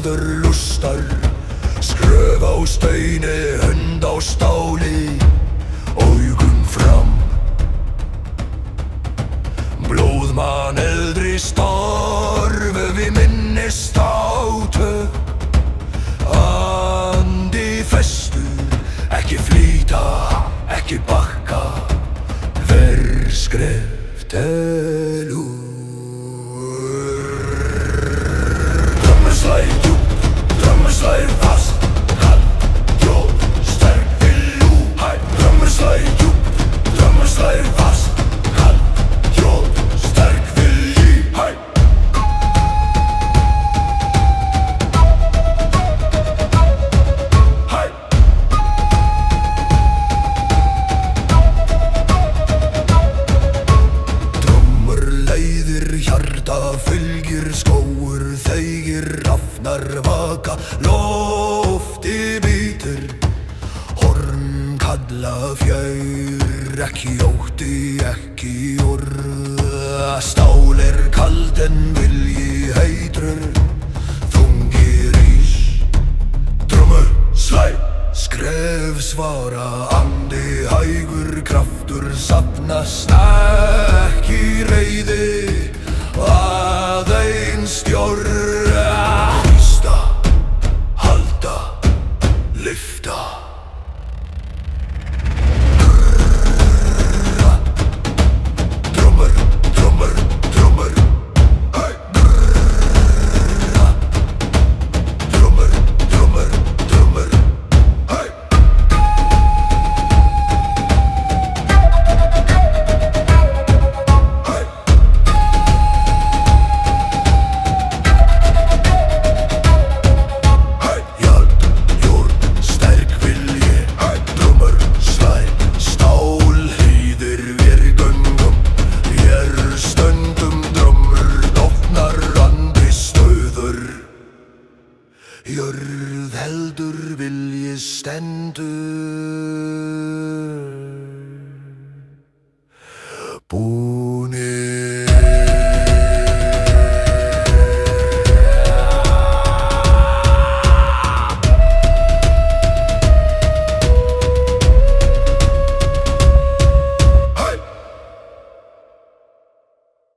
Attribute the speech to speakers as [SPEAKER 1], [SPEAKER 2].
[SPEAKER 1] maður lustar, skröf á steini, hönd á stáli, augum fram. Blóðmann eldri starfi við minnist átök, andi festur, ekki flýta, ekki bakka, hver skref telur. Drömmur slær djúpt, drömmur slær fast, kallt, hljóð, sterk til lú. Hæ, drömmur slær djúpt, drömmur slær fast, kallt, hljóð, sterk til lí. Hæ. Hæ. Drömmur leiðir, hjarta fylgir, skógur þegir, rafnar vaka, lofti bítur, horn kalla fjær, ekki ótti, ekki orð. Stál er kalt en vilji heitur, þungi rís, drömmur slær, skref svara, andi hægur, kraftur safnast, ekki reiði.